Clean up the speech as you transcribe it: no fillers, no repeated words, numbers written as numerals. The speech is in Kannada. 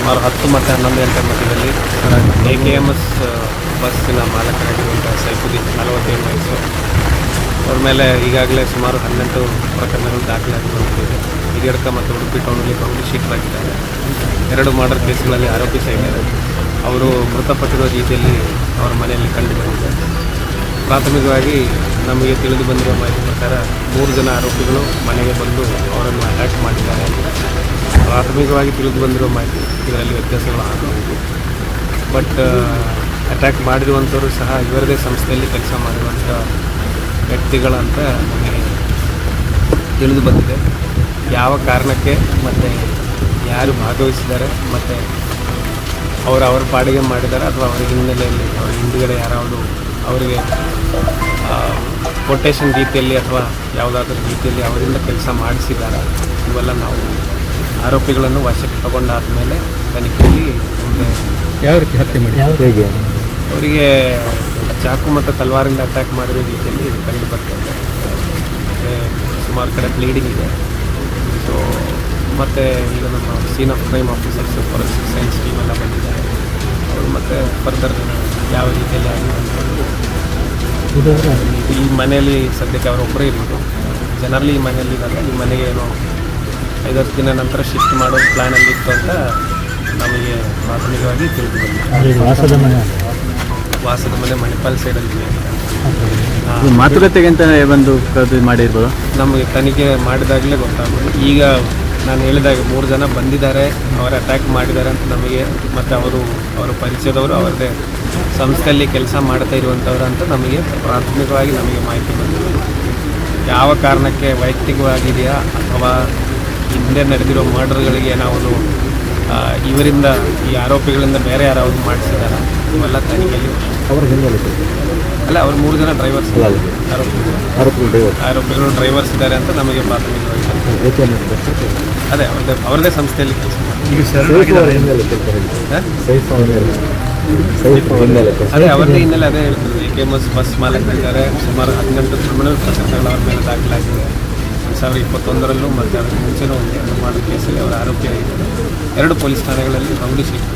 ಸುಮಾರು 10 ಮತ್ತು 11 ಗಂಟೆ ಮಧ್ಯದಲ್ಲಿ AKMS ಬಸ್ಸಿನ ಮಾಲಕರಾಗಿರುವಂಥ ಸೈಫುದ್ದೀನ್ 47 ವಯಸ್ಸು ಅವ್ರ ಮೇಲೆ ಈಗಾಗಲೇ ಸುಮಾರು 18 ಪ್ರಕರಣಗಳು ದಾಖಲಾಗಿರುವಂಥದ್ದು. ಹಿರಿಯಡ್ಕ ಮತ್ತು ಉಡುಪಿ ಟೌನಲ್ಲಿ ಪಬ್ಲಿಕ್ ಶೀಟರಾಗಿದ್ದಾರೆ. 2 ಮರ್ಡರ್ ಕೇಸ್ಗಳಲ್ಲಿ ಆರೋಪಿಸಿದ್ದಾರೆ. ಅವರು ಮೃತಪಟ್ಟಿರೋ ರೀತಿಯಲ್ಲಿ ಅವರ ಮನೆಯಲ್ಲಿ ಕಂಡುಬಂದಿದೆ. ಪ್ರಾಥಮಿಕವಾಗಿ ನಮಗೆ ತಿಳಿದು ಬಂದಿರುವ ಮಾಹಿತಿ ಪ್ರಕಾರ 3 ಜನ ಆರೋಪಿಗಳು ಮನೆಗೆ ಬಂದು ಅವರನ್ನು ಅಟ್ಯಾಕ್ ಮಾಡಿದ್ದಾರೆ. ಪ್ರಾಥಮಿಕವಾಗಿ ತಿಳಿದು ಬಂದಿರುವ ಮಾಹಿತಿ ಇದರಲ್ಲಿ ವ್ಯತ್ಯಾಸಗಳು ಆಗಬಹುದು. ಬಟ್ ಅಟ್ಯಾಕ್ ಮಾಡಿರುವಂಥವರು ಸಹ ಇವರದೇ ಸಂಸ್ಥೆಯಲ್ಲಿ ಕೆಲಸ ಮಾಡಿರುವಂಥ ವ್ಯಕ್ತಿಗಳಂತ ನಮಗೆ ತಿಳಿದು ಬಂದಿದೆ. ಯಾವ ಕಾರಣಕ್ಕೆ ಮತ್ತು ಯಾರು ಭಾಗವಹಿಸಿದ್ದಾರೆ ಮತ್ತು ಅವರ ಪಾಡಿಗೆ ಮಾಡಿದ್ದಾರೆ ಅಥವಾ ಅವರ ಹಿನ್ನೆಲೆಯಲ್ಲಿ ಅವರ ಹಿಂದುಗಡೆ ಯಾರಾದರೂ ಅವರಿಗೆ ಕೊಟೇಶನ್ ರೀತಿಯಲ್ಲಿ ಅಥವಾ ಯಾವುದಾದ್ರೂ ರೀತಿಯಲ್ಲಿ ಅವರಿಂದ ಕೆಲಸ ಮಾಡಿಸಿದ್ದಾರೆ. ಇವೆಲ್ಲ ನಾವು ಆರೋಪಿಗಳನ್ನು ವಶಕ್ಕೆ ತಗೊಂಡಾದ ಮೇಲೆ ತನಿಖೆಯಲ್ಲಿ ಮುಂದೆ ಯಾವ ರೀತಿ ಹತ್ಯೆ ಮಾಡಿ ಹೇಗೆ ಅವರಿಗೆ ಚಾಕು ಮತ್ತು ತಲವಾರಿಂದ ಅಟ್ಯಾಕ್ ಮಾಡಿರೋ ರೀತಿಯಲ್ಲಿ ಕಂಡು ಬರ್ತದೆ. ಸುಮಾರು ಕಡೆ ಬ್ಲೀಡಿಂಗ್ ಇದೆ. ಸೊ ಮತ್ತು ಈಗ ನಮ್ಮ scene of crime officers forensic science team ಎಲ್ಲ ಬಂದಿದ್ದಾರೆ. ಅವರು ಮತ್ತು ಫರ್ದರ್ ಯಾವ ರೀತಿಯಲ್ಲಿ ಆಗಿರುವಂಥದ್ದು ಈ ಮನೆಯಲ್ಲಿ ಸದ್ಯಕ್ಕೆ ಅವರೊಬ್ಬರೇ ಇರ್ಬೋದು. ಜನರಲಿ ಈ ಮನೆಯಲ್ಲಿ ಇದ್ದಾರೆ. ಈ ಮನೆಗೆ ಏನೋ 5-10 ದಿನ ನಂತರ ಶಿಫ್ಟ್ ಮಾಡೋ ಪ್ಲ್ಯಾನಲ್ಲಿ ಇತ್ತು ಅಂತ ನಮಗೆ ಪ್ರಾಥಮಿಕವಾಗಿ ತಿಳಿದು ಬಂದಿದೆ. ವಾಸದ ಮನೆ ಮಣಿಪಾಲ್ ಸೈಡಲ್ಲಿ ಮಾತುಕತೆಗೆ ಅಂತ ಬಂದು ಕರೆದು ಮಾಡಿರ್ಬೋದು. ನಮಗೆ ತನಿಖೆ ಮಾಡಿದಾಗಲೇ ಗೊತ್ತಾಗೋದು. ಈಗ ನಾನು ಹೇಳಿದಾಗ 3 ಜನ ಬಂದಿದ್ದಾರೆ, ಅವರು ಅಟ್ಯಾಕ್ ಮಾಡಿದ್ದಾರೆ ಅಂತ ನಮಗೆ, ಮತ್ತು ಅವರ ಪರಿಚಯದವರು ಅವರದೇ ಸಂಸ್ಥೆಯಲ್ಲಿ ಕೆಲಸ ಮಾಡ್ತಾ ಇರುವಂಥವ್ರು ಅಂತ ನಮಗೆ ಪ್ರಾಥಮಿಕವಾಗಿ ನಮಗೆ ಮಾಹಿತಿ ಬಂದಿದೆ. ಯಾವ ಕಾರಣಕ್ಕೆ ವೈಯಕ್ತಿಕವಾಗಿದೆಯಾ ಅಥವಾ ಹಿಂದೆ ನಡೆದಿರೋ ಮರ್ಡರ್ಗಳಿಗೆ ಏನಾವುದು ಇವರಿಂದ ಈ ಆರೋಪಿಗಳಿಂದ ಬೇರೆ ಯಾರಾவது ಮಾಡಿಸಿದಾರ, ಇವೆಲ್ಲ ತನಿಖೆಯಲ್ಲಿ ಅವರ ಹಿನ್ನೆಲೆ ಅಲ್ಲ. ಅವ್ರು 3 ಜನ ಡ್ರೈವರ್ಸ್ ಆರೋಪಿಗಳು ಡ್ರೈವರ್ಸ್ ಇದ್ದಾರೆ ಅಂತ ನಮಗೆ ಪ್ರಾಥಮಿಕವಾಗಿ ಅದೇ ಅವ್ರದ್ದೇ ಸಂಸ್ಥೆಯಲ್ಲಿ ಕೆಲಸ ಅದೇ ಅವ್ರದ್ದೇ ಹಿನ್ನೆಲೆ ಅದೇ ಹೇಳ್ತಿದ್ರು. AKMS ಬಸ್ ಮಾಲಕರಿದ್ದಾರೆ. ಸುಮಾರು 18 ಕ್ರಿಮಿನಲ್ ಪ್ರಕರಣಗಳು ಅವ್ರ ಮೇಲೆ ದಾಖಲಾಗಿದೆ. 2021ರಲ್ಲೂ ಮತ್ತು ಅದಕ್ಕೆ ಮುಂಚೆನೂ ಒಂದು ಮಾಡೋ ಕೇಸಲ್ಲಿ ಅವರ ಆರೋಪಿಯಾಗಿದ್ದಾರೆ. 2 ಪೊಲೀಸ್ ಠಾಣೆಗಳಲ್ಲಿ ರೌಡಿ ಶೀಟ್.